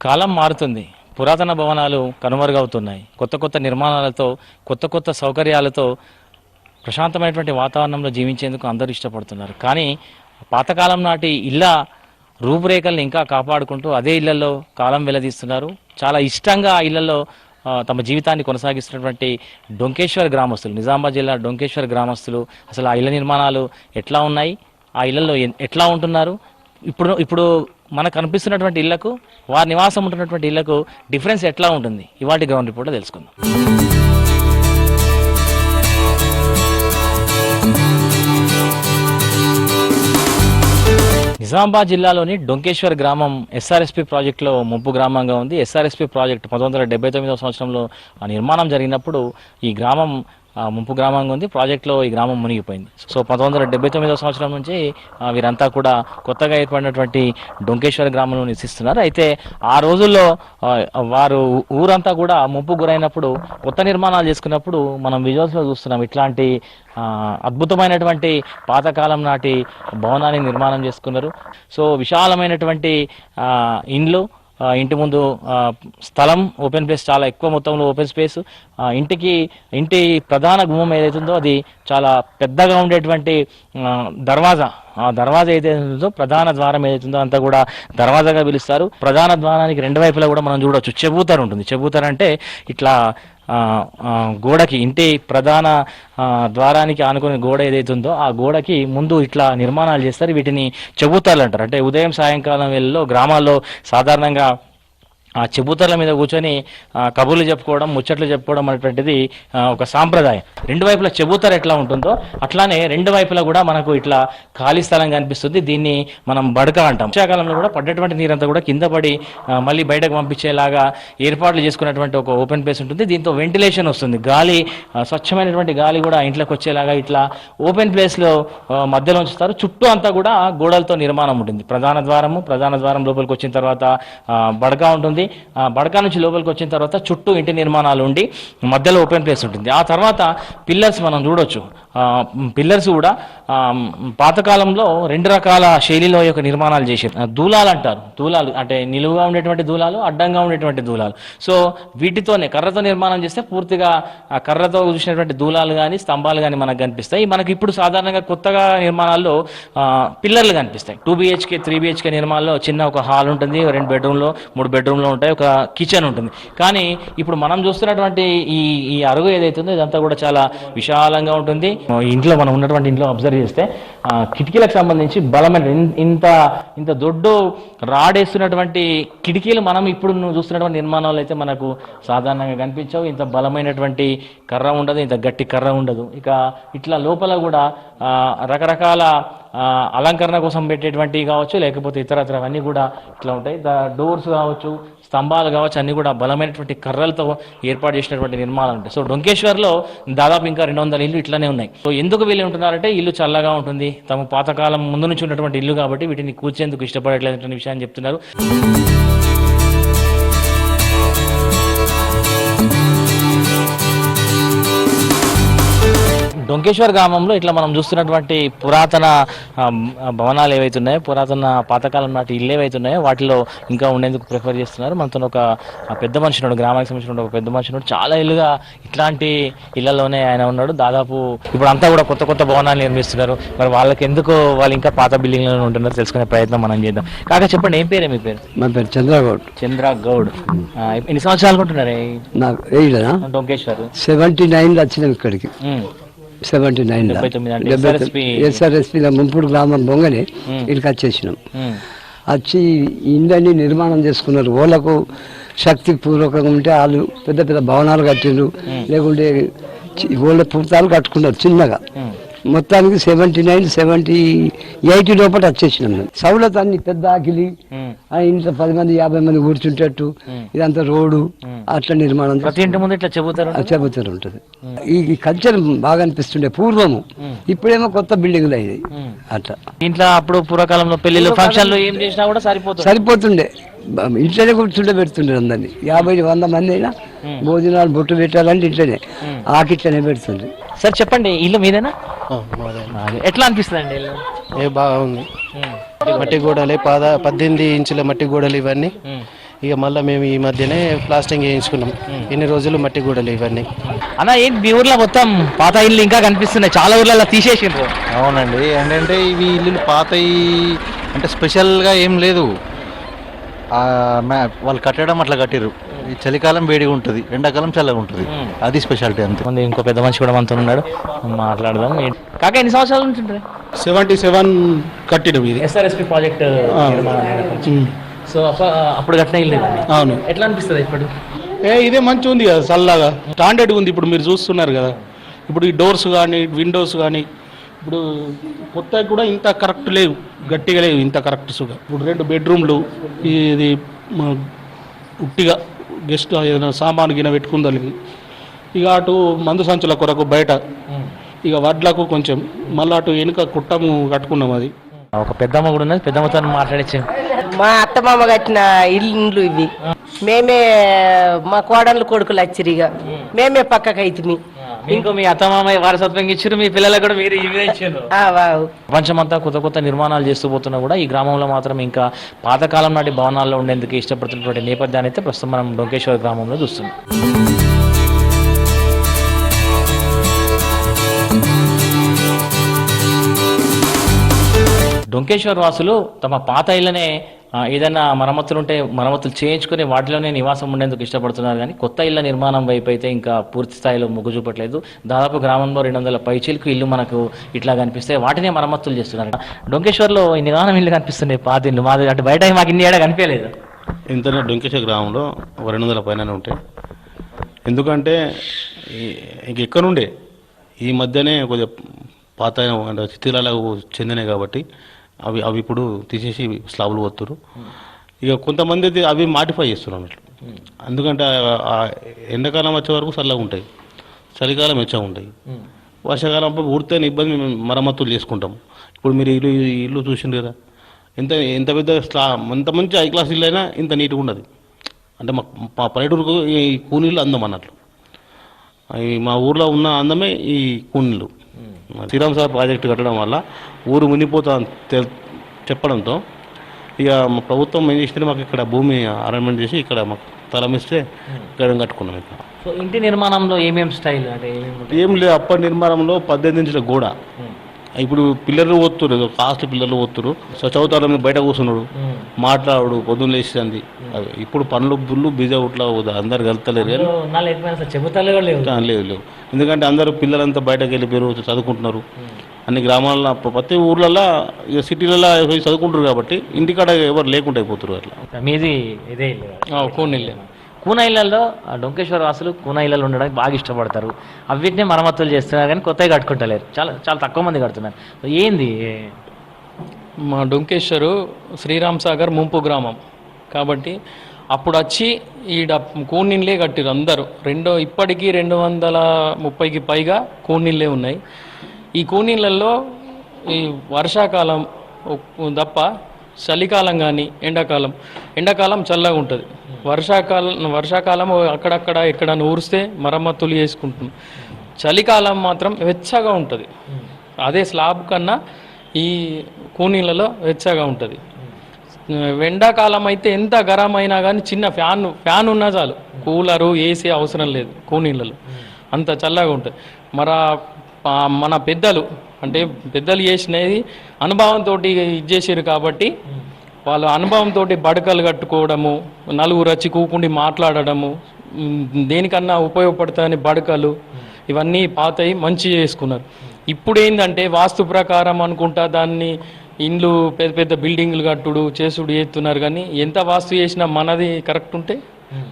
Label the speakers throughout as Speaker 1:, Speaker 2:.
Speaker 1: కాలం మారుతుంది. పురాతన భవనాలు కనుమరుగవుతున్నాయి. కొత్త కొత్త నిర్మాణాలతో, కొత్త కొత్త సౌకర్యాలతో ప్రశాంతమైనటువంటి వాతావరణంలో జీవించేందుకు అందరూ ఇష్టపడుతున్నారు. కానీ పాతకాలం నాటి ఇళ్ళ రూపురేఖల్ని ఇంకా కాపాడుకుంటూ అదే ఇళ్లలో కాలం వెల్లదీస్తున్నారు. చాలా ఇష్టంగా ఆ ఇళ్లలో తమ జీవితాన్ని కొనసాగిస్తున్నటువంటి డొంకేశ్వర్ గ్రామస్తులు, నిజామాబాద్ జిల్లా డొంకేశ్వర్ గ్రామస్తులు అసలు ఆ ఇళ్ల నిర్మాణాలు ఎట్లా ఉన్నాయి, ఆ ఇళ్లలో ఎట్లా ఉంటున్నారు, ఇప్పుడు మనకు కనిపిస్తున్నటువంటి ఇళ్లకు వారి నివాసం ఉంటున్నటువంటి ఇళ్లకు డిఫరెన్స్ ఎట్లా ఉంటుంది, ఇవాటి గ్రౌండ్ రిపోర్ట్లో తెలుసుకుందాం. నిజామాబాద్ జిల్లాలోని డొంకేశ్వర్ గ్రామం ఎస్ఆర్ఎస్పీ ప్రాజెక్టులో ముంపు గ్రామంగా ఉంది. ఎస్ఆర్ఎస్పీ ప్రాజెక్టు 1979వ సంవత్సరంలో నిర్మాణం జరిగినప్పుడు ఈ గ్రామం ముంపు గ్రామంగా ఉంది. ప్రాజెక్టులో ఈ గ్రామం మునిగిపోయింది. సో 1979వ సంవత్సరం నుంచి వీరంతా కూడా కొత్తగా ఏర్పడినటువంటి డొంకేశ్వర్ గ్రామంలో నివసిస్తున్నారు. అయితే ఆ రోజుల్లో వారు ఊరంతా కూడా ముంపు గురైనప్పుడు కొత్త నిర్మాణాలు చేసుకున్నప్పుడు మనం విజువల్స్లో చూస్తున్నాం. ఇట్లాంటి అద్భుతమైనటువంటి పాతకాలం నాటి భవనాన్ని నిర్మాణం చేసుకున్నారు. సో విశాలమైనటువంటి ఇండ్లు, ఇంటి ముందు స్థలం, ఓపెన్ ప్లేస్, చాలా ఎక్కువ మొత్తంలో ఓపెన్ స్పేస్. ఇంటి ప్రధాన గుమ్మం ఏదైతుందో అది చాలా పెద్దగా ఉండేటువంటి దర్వాజా, ఆ దర్వాజా ఏదైతుందో, ప్రధాన ద్వారం ఏదైతుందో అంతా కూడా దర్వాజాగా పిలుస్తారు. ప్రధాన ద్వారానికి రెండు వైపులా కూడా మనం చూడవచ్చు చెబూతర్ ఉంటుంది. చెబూతర్ అంటే ఇట్లా గోడకి, ఇంటి ప్రధాన ద్వారానికి ఆనుకునే గోడ ఏదైతుందో ఆ గోడకి ముందు ఇట్లా నిర్మాణాలు చేస్తారు. వీటిని చెబూతర్లు అంటారు. అంటే ఉదయం సాయంకాలం వేళల్లో గ్రామాల్లో సాధారణంగా ఆ చెబూతర్ల మీద కూర్చొని కబుర్లు చెప్పుకోవడం, ముచ్చట్లు చెప్పుకోవడం అనేటువంటిది ఒక సాంప్రదాయం. రెండు వైపులా చెబూతర్ ఎట్లా ఉంటుందో అట్లానే రెండు వైపులా కూడా మనకు ఇట్లా ఖాళీ స్థలం కనిపిస్తుంది. దీన్ని మనం బడక అంటాం. వర్షాకాలంలో కూడా పడ్డటువంటి నీరంతా కూడా కింద పడి మళ్ళీ బయటకు పంపించేలాగా ఏర్పాట్లు చేసుకున్నటువంటి ఒక ఓపెన్ ప్లేస్ ఉంటుంది. దీంతో వెంటిలేషన్ వస్తుంది, గాలి, స్వచ్ఛమైనటువంటి గాలి కూడా ఇంట్లోకి వచ్చేలాగా ఇట్లా ఓపెన్ ప్లేస్లో మధ్యలో ఉంచుతారు. చుట్టూ అంతా కూడా గోడలతో నిర్మాణం ఉంటుంది. ప్రధాన ద్వారం లోపలికి వచ్చిన తర్వాత బడక ఉంటుంది. బడకా నుంచి లోపలికి వచ్చిన తర్వాత చుట్టూ ఇంటి నిర్మాణాలు ఉండి మధ్యలో ఓపెన్ ప్లేస్ ఉంటుంది. ఆ తర్వాత పిల్లర్స్ మనం చూడొచ్చు. పిల్లర్స్ కూడా పాతకాలంలో రెండు రకాల శైలిలో యొక్క నిర్మాణాలు చేశారు. దూలాలు అంటారు. దూలాలు అంటే నిలువుగా ఉండేటువంటి దూలాలు, అడ్డంగా ఉండేటువంటి దూలాలు. సో వీటితోనే కర్రతో నిర్మాణం చేస్తే పూర్తిగా కర్రతో చూసినటువంటి దూలాలు కానీ స్తంభాలు కానీ మనకు కనిపిస్తాయి. మనకి ఇప్పుడు సాధారణంగా కొత్తగా నిర్మాణాల్లో పిల్లర్లు కనిపిస్తాయి. 2 BHK 3 BHK నిర్మాణంలో చిన్న ఒక హాల్ ఉంటుంది, 2 బెడ్రూమ్లో 3 బెడ్రూమ్లో ఉంటాయి, ఒక కిచెన్ ఉంటుంది. కానీ ఇప్పుడు మనం చూస్తున్నటువంటి ఈ అరుగు ఏదైతుందో ఇదంతా కూడా చాలా విశాలంగా ఉంటుంది. ఇంట్లో మనం ఉన్నటువంటి ఇంట్లో అబ్జర్వ్ చేస్తే కిటికీలకు సంబంధించి బలమైన ఇంత దొడ్డు రాడేస్తున్నటువంటి కిటికీలు మనం ఇప్పుడు చూస్తున్నటువంటి నిర్మాణాలు అయితే మనకు సాధారణంగా కనిపించవు. ఇంత బలమైనటువంటి కర్ర ఉండదు, ఇంత గట్టి కర్ర ఉండదు. ఇక ఇట్లా లోపల కూడా రకరకాల అలంకరణ కోసం పెట్టేటువంటివి కావచ్చు, లేకపోతే ఇతరత్ర అన్నీ కూడా ఇట్లా ఉంటాయి. డోర్స్ కావచ్చు, స్తంభాలు కావచ్చు, అన్నీ కూడా బలమైనటువంటి కర్రలతో ఏర్పాటు చేసినటువంటి నిర్మాణాలు ఉంటాయి. సో డొంకేశ్వర్లో దాదాపు ఇంకా 200 ఇల్లు ఇట్లానే ఉన్నాయి. సో ఎందుకు వీళ్ళు ఉంటున్నారంటే ఇల్లు చల్లగా ఉంటుంది, తమ పాతకాలం ముందు నుంచి ఉన్నటువంటి ఇల్లు కాబట్టి వీటిని కూర్చేందుకు ఇష్టపడట్లేదనే విషయాన్ని చెప్తున్నారు. డొంకేశ్వర్ గ్రామంలో ఇట్లా మనం చూస్తున్నటువంటి పురాతన భవనాలు ఏవైతున్నాయో, పురాతన పాతకాలం నాటి ఇల్లు ఏవైతున్నాయో వాటిలో ఇంకా ఉండేందుకు ప్రిఫర్ చేస్తున్నారు. మనతో ఒక పెద్ద మనిషి ఉన్నాడు, గ్రామానికి సంబంధించిన ఒక పెద్ద మనిషి ఉన్నాడు. చాలా ఇల్లుగా ఇట్లాంటి ఇళ్లలోనే ఆయన ఉన్నాడు. దాదాపు ఇప్పుడు అంతా కూడా కొత్త కొత్త భవనాలు నిర్మిస్తున్నారు. మరి వాళ్ళకి ఎందుకు వాళ్ళు ఇంకా పాత బిల్డింగ్లలో ఉంటున్నారు తెలుసుకునే ప్రయత్నం మనం చేద్దాం. కాక చెప్పండి, ఏం పేరే మీ పేరు?
Speaker 2: మా పేరు చంద్రగౌడ్.
Speaker 1: చంద్రగౌడ్. ఎన్ని సంవత్సరాలు ఉంటున్నారు డొంకేశ్వర్?
Speaker 2: 79 వచ్చినాం ఇక్కడికి. 79 ఎస్ఆర్ఎస్పీలో ముంపుడు గ్రామం బొంగని ఇక్కడికి వచ్చేసినాం. వచ్చి ఇండ్లన్నీ నిర్మాణం చేసుకున్నారు. వాళ్ళకు శక్తి పూర్వకంగా ఉంటే వాళ్ళు పెద్ద పెద్ద భవనాలు కట్టిండ్రు, లేకుంటే వాళ్ళ పూర్తాలు కట్టుకున్నారు చిన్నగా. మొత్తానికి 79, 78 లోపల వచ్చేసినాం. సౌలత్ అన్ని పెద్ద ఆకిలి, ఇంట్లో 10 మంది 50 మంది కూర్చుంటట్టు, ఇదంతా రోడ్డు అట్లా నిర్మాణం చెబుతారు ఉంటుంది. ఈ కల్చర్ బాగా అనిపిస్తుండే పూర్వము. ఇప్పుడేమో కొత్త బిల్డింగ్లు అయ్యాయి అట్లా.
Speaker 1: ఇంట్లో అప్పుడు పూర్వకాలంలో పెళ్లిళ్ళు ఫంక్షన్లు ఏం చేసినా కూడా
Speaker 2: సరిపోతుండే. ఇంట్లోనే కూర్చుంటే పెడుతుండే అందరినీ. 50-100 మంది అయినా భోజనాలు బొట్టు పెట్టాలంటే ఇంట్లోనే ఆకిట్లనే పెడుతుండే.
Speaker 1: సార్ చెప్పండి, ఇల్లు మీదేనా? ఎట్లా అనిపిస్తుంది అండి ఇల్లు?
Speaker 3: బాగుంది. మట్టి గోడలే, 18 ఇంచుల మట్టి గోడలు ఇవన్నీ. ఇక మళ్ళీ మేము ఈ మధ్యనే ప్లాస్టింగ్ చేయించుకున్నాం. ఎన్ని రోజులు మట్టి గూడలు ఇవన్నీ.
Speaker 1: అన్న ఏంటి మీ ఊర్లో మొత్తం పాత ఇల్లు ఇంకా కనిపిస్తున్నాయి, చాలా ఊర్లలో తీసేసిండ్రు.
Speaker 4: అవునండి, ఏంటంటే ఇవి ఇల్లు పాతయి అంటే స్పెషల్గా ఏం లేదు. వాళ్ళు కట్టడం అట్లా కట్టిరు. ఈ చలికాలం వేడిగా ఉంటుంది, ఎండాకాలం చల్లగా ఉంటుంది, అది స్పెషాలిటీ అంతే.
Speaker 1: ముందు ఇంకో పెద్ద మనిషి కూడా మనతో ఉన్నాడు, మాట్లాడదాం. కాక ఎన్ని సంవత్సరాల నుంచి ఉంటుంది?
Speaker 3: 77 కట్టిన ఇది
Speaker 1: ఎస్ఆర్ఎస్పి ప్రాజెక్ట్. సో అప్పుడు కట్టిన ఇల్లు ఇది.
Speaker 3: అవును.
Speaker 1: ఎట్లా అనిపిస్తుంది ఇప్పుడు?
Speaker 3: ఇదే మంచి ఉంది కదా, చల్లగా స్టాండర్డ్ ఉంది. ఇప్పుడు మీరు చూస్తున్నారు కదా, ఇప్పుడు ఈ డోర్స్ కానీ విండోస్ కానీ ఇప్పుడు కొత్తగా కూడా ఇంత కరెక్ట్ లేవు, గట్టిగా లేవు ఇంత కరెక్ట్ సుగా. ఇప్పుడు 2 బెడ్రూమ్లు, ఇది ఉట్టిగా గెస్ట్ ఏదైనా సామాను గిన పెట్టుకుందానికి. ఇక అటు మందు సంచుల కొరకు బయట, ఇక వడ్లకు కొంచెం, మళ్ళీ అటు వెనుక కుట్టము కట్టుకున్నాం. అది
Speaker 1: ఒక పెద్దమ్మ కూడా ఉన్నది, పెద్దమ్మతో మాట్లాడచ్చు.
Speaker 5: మా అత్తమామ కట్టిన ఇల్లు ఇవి. మేమే మా కోడళ్ళు కొడుకులు వచ్చిరిగా, మేమే పక్కకి అయితుంది.
Speaker 1: మీకు మీ అత్తమామ వారసత్వం ఇచ్చారు, మీ పిల్లలకు కూడా మీరు ఇవే ఇచ్చారు. ప్రపంచమంతా కొత్త కొత్త నిర్మాణాలు చేస్తూ పోతున్నా కూడా ఈ గ్రామంలో మాత్రం ఇంకా పాతకాలం నాటి భవనాల్లో ఉండేందుకు ఇష్టపడుతున్నటువంటి నేపథ్యాన్ని అయితే ప్రస్తుతం మనం డొంకేశ్వర్ గ్రామంలో చూస్తున్నాం. డొంకేశ్వర్ వాసులు తమ పాత ఇళ్ళనే ఏదైనా మరమ్మతులు ఉంటే మరమ్మతులు చేయించుకుని వాటిలోనే నివాసం ఉండేందుకు ఇష్టపడుతున్నారు, కానీ కొత్త ఇళ్ల నిర్మాణం వైపు అయితే ఇంకా పూర్తి స్థాయిలో మొగ్గు చూపట్లేదు. దాదాపు గ్రామంలో 200 పైచీలకు ఇల్లు మనకు ఇట్లా కనిపిస్తే వాటినే మరమ్మతులు చేస్తున్నారు. డొంకేశ్వర్లో ఇన్ని గానం ఇల్లు కనిపిస్తున్నాయి, పాత ఇల్లు. మాది అటు బయట మాకు ఇన్ని ఏడా కనిపించలేదు.
Speaker 6: ఇంతనే డొంకేశ్వర గ్రామంలో 200 పైన ఉంటాయి. ఎందుకంటే ఇంకెక్కడ నుండే ఈ మధ్యనే కొద్దిగా పాత శిథిలాలకు చెందినాయి కాబట్టి అవి ఇప్పుడు తీసేసి స్లాబులు పోతున్నారు. ఇక కొంతమంది అయితే అవి మాడిఫై చేస్తున్నారు అన్నట్లు. ఎందుకంటే ఎండాకాలం వచ్చే వరకు చల్లగా ఉంటాయి, చలికాలం వెచ్చగా ఉంటాయి, వర్షాకాలం ఊరితే ఇబ్బంది మరమ్మతులు చేసుకుంటాం. ఇప్పుడు మీరు ఇల్లు చూసిండ్రు కదా, ఎంత పెద్ద ఎంత మంచి హై క్లాస్ ఇల్లు అయినా ఇంత నీట్గా ఉండదు. అంటే మా పల్లెటూరుకు ఈ కూనీళ్ళు అందం అన్నట్లు. మా ఊర్లో ఉన్న అందమే ఈ కూనీళ్ళు. శ్రీరామ్ సార్ ప్రాజెక్టు కట్టడం వల్ల ఊరు మునిగిపోతా చెప్పడంతో ఇక మా ప్రభుత్వం ఏం చేసింది, మాకు ఇక్కడ భూమి అరేంజ్మెంట్ చేసి ఇక్కడ మాకు స్థలం ఇస్తే ఇక్కడ కట్టుకున్నాం. ఇక్కడ
Speaker 1: సో ఇంటి నిర్మాణంలో ఏమేమి స్టైల్ అంటే
Speaker 6: ఏం లేదు. అప్పటి నిర్మాణంలో 18 ఇంచుల గోడ. ఇప్పుడు పిల్లలు పోతున్నారు, కాస్ట్ పిల్లలు పోతున్నారు, చదువుతారు, బయట కూర్చున్నాడు, మాట్లాడు, పొద్దున్న లేచింది. ఇప్పుడు పనులు బుల్లు బిజీ అవుట్లా అందరు కలుతలేరు. లేదు, ఎందుకంటే అందరూ పిల్లలంతా బయటకు వెళ్ళిపోయారు, చదువుకుంటున్నారు. అన్ని గ్రామాల్లో ప్రతి ఊర్లలో ఇక సిటీలలో చదువుకుంటారు కాబట్టి ఇంటికాడ ఎవరు లేకుండా అయిపోతారు. అట్లా
Speaker 1: మీది ఇదే కూన ఇళ్లలో డొంకేశ్వర వాసులు కూన ఇళ్లలో ఉండడానికి బాగా ఇష్టపడతారు. అవిటినే మరమ్మతులు చేస్తున్నారు, కానీ కొత్తగా కట్టుకుంటలేరు. చాలా చాలా తక్కువ మంది కడుతున్నారు. ఏంది?
Speaker 7: మా డొంకేశ్వరు శ్రీరామ్ సాగర్ ముంపు గ్రామం కాబట్టి అప్పుడు వచ్చి ఈడ కూనీళ్ళే కట్టిరు అందరూ. ఇప్పటికీ 230కి పైగా కూనీళ్ళే ఉన్నాయి. ఈ కూనీళ్ళల్లో ఈ వర్షాకాలం తప్ప చలికాలం కానీ ఎండాకాలం చల్లగా ఉంటుంది. వర్షాకాలం అక్కడక్కడ ఎక్కడ ఊరిస్తే మరమ్మతులు చేసుకుంటున్నాం. చలికాలం మాత్రం వెచ్చగా ఉంటుంది. అదే స్లాబ్ కన్నా ఈ కూనీళ్ళలో వెచ్చగా ఉంటుంది. ఎండాకాలం అయితే ఎంత గరం అయినా కానీ చిన్న ఫ్యాన్ ఉన్నా చాలు, కూలరు ఏసీ అవసరం లేదు. కూనీళ్ళలో అంత చల్లగా ఉంటుంది. మన పెద్దలు చేసినది అనుభవంతో ఇచ్చేసారు కాబట్టి వాళ్ళ అనుభవంతో బడకలు కట్టుకోవడము, నలుగురు వచ్చి కూకుండి మాట్లాడడము, దేనికన్నా ఉపయోగపడతాయని బడకలు ఇవన్నీ పాతయి మంచి చేసుకున్నారు. ఇప్పుడు ఏంటంటే వాస్తు ప్రకారం అనుకుంటా దాన్ని ఇండ్లు పెద్ద పెద్ద బిల్డింగ్లు కట్టుడు చేసుడు చేస్తున్నారు. కానీ ఎంత వాస్తు చేసినా మనది కరెక్ట్ ఉంటే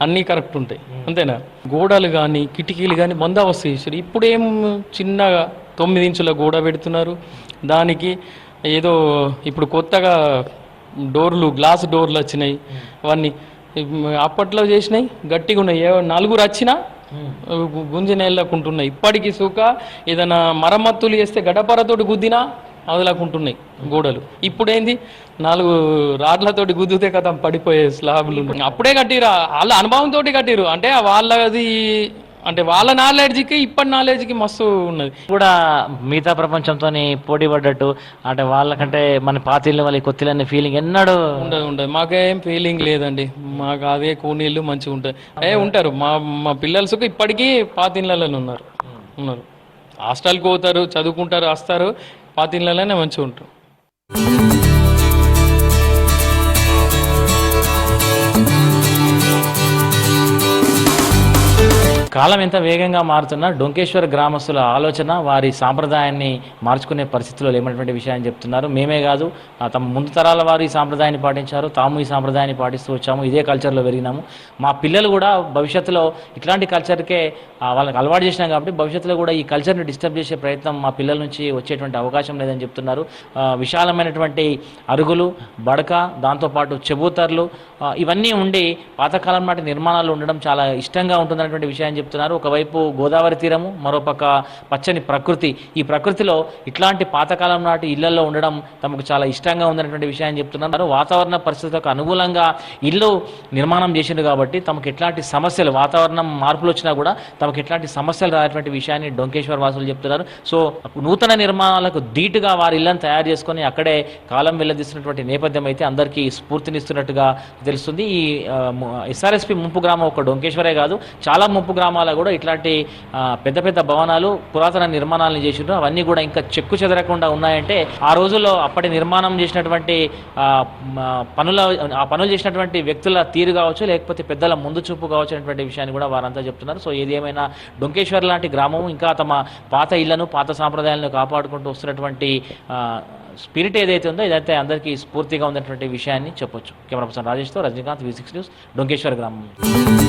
Speaker 7: అన్నీ కరెక్ట్ ఉంటాయి, అంతేనా? గోడలు కానీ కిటికీలు కానీ బందోబస్తు చేసారు. ఇప్పుడేం చిన్నగా 9 ఇంచుల గోడ పెడుతున్నారు. దానికి ఏదో ఇప్పుడు కొత్తగా గ్లాస్ డోర్లు వచ్చినాయి. అవన్నీ అప్పట్లో చేసినాయి, గట్టిగా ఉన్నాయి. నలుగురు వచ్చినా గుంజిన వెళ్ళకుంటున్నాయి. ఇప్పటికీ ఏదైనా మరమ్మతులు చేస్తే గడపరతోటి గుద్దినా వదలకుంటున్నాయి గోడలు. ఇప్పుడేంది 4 రాడ్లతోటి గుద్దితే కదా పడిపోయే స్లాబ్లు. అప్పుడే కట్టిరా, వాళ్ళ అనుభవంతో కట్టిరు. అంటే వాళ్ళది అంటే వాళ్ళ నాలెడ్జ్కి ఇప్పటి నాలెడ్జ్కి మస్తు ఉన్నది.
Speaker 1: కూడా మిగతా ప్రపంచంతో పోటీ పడ్డట్టు అంటే వాళ్ళకంటే మన పాతిళ్ళు వాళ్ళ కొత్తిళ్ళు అనే ఫీలింగ్ ఎన్నడూ
Speaker 7: ఉండదు మాకేం ఫీలింగ్ లేదండి. మాకు అదే కూనీళ్ళు మంచిగా ఉంటాయి. ఉంటారు మా పిల్లలు ఇప్పటికీ పాతిళ్ళలోనే ఉన్నారు. హాస్టల్కి పోతారు, చదువుకుంటారు, వస్తారు, పాతిళ్ళలోనే మంచిగా ఉంటారు.
Speaker 1: కాలం ఎంత వేగంగా మారుతున్నా డొంకేశ్వర గ్రామస్తుల ఆలోచన వారి సాంప్రదాయాన్ని మార్చుకునే పరిస్థితుల్లో లేనటువంటి విషయాన్ని చెప్తున్నారు. మేమే కాదు, తమ ముందు తరాల వారు ఈ సాంప్రదాయాన్ని పాటించారు, తాము ఈ సాంప్రదాయాన్ని పాటిస్తూ వచ్చాము, ఇదే కల్చర్లో పెరిగినాము. మా పిల్లలు కూడా భవిష్యత్తులో ఇట్లాంటి కల్చర్కే వాళ్ళకి అలవాటు చేసినాం కాబట్టి భవిష్యత్తులో కూడా ఈ కల్చర్ని డిస్టర్బ్ చేసే ప్రయత్నం మా పిల్లల నుంచి వచ్చేటువంటి అవకాశం లేదని చెప్తున్నారు. విశాలమైనటువంటి అరుగులు, బడక, దాంతోపాటు చెబూతర్లు ఇవన్నీ ఉండి పాతకాలం నాటి నిర్మాణాలు ఉండడం చాలా ఇష్టంగా ఉంటుందన్నటువంటి విషయాన్ని చెప్తున్నారు. ఒకవైపు గోదావరి తీరము, మరోపక్క పచ్చని ప్రకృతి. ఈ ప్రకృతిలో ఇట్లాంటి పాతకాలం నాటి ఇళ్లలో ఉండడం తమకు చాలా ఇష్టంగా ఉందన్నటువంటి విషయాన్ని చెప్తున్నారు. వాతావరణ పరిస్థితులకు అనుకూలంగా ఇల్లు నిర్మాణం చేసిండు కాబట్టి తమకు ఎట్లాంటి సమస్యలు, వాతావరణం మార్పులు వచ్చినా కూడా తమకు ఎట్లాంటి సమస్యలు రానటువంటి విషయాన్ని డొంకేశ్వర్ వాసులు చెప్తున్నారు. సో నూతన నిర్మాణాలకు ధీటుగా వారి ఇళ్లను తయారు చేసుకొని అక్కడే కాలం వెల్లదీస్తున్నటువంటి నేపథ్యం అయితే అందరికీ స్ఫూర్తినిస్తున్నట్టుగా తెలుస్తుంది. ఈ ఎస్ఆర్ఎస్పి ముంపు గ్రామం ఒక డొంకేశ్వరే కాదు, చాలా ముంపు గ్రామాల్లో కూడా ఇట్లాంటి పెద్ద పెద్ద భవనాలు, పురాతన నిర్మాణాలను చేసిండ్రు. అవన్నీ కూడా ఇంకా చెక్కు చెదరకుండా ఉన్నాయంటే ఆ రోజుల్లో అప్పటి నిర్మాణం చేసినటువంటి పనులు చేసినటువంటి వ్యక్తుల తీరు కావచ్చు, లేకపోతే పెద్దల ముందు చూపు కావచ్చు అనేటువంటి విషయాన్ని కూడా వారంతా చెప్తున్నారు. సో ఏది ఏమైనా డొంకేశ్వర్ లాంటి గ్రామం ఇంకా తమ పాత ఇళ్లను, పాత సాంప్రదాయాలను కాపాడుకుంటూ వస్తున్నటువంటి స్పిరిట్ ఏదైతే ఉందో ఇదైతే అందరికీ స్ఫూర్తిగా ఉన్నటువంటి విషయాన్ని చెప్పొచ్చు. కెమెరా పర్సన్ రాజేష్తో రజనీకాంత్, V6 న్యూస్, డొంకేశ్వర్ గ్రామం.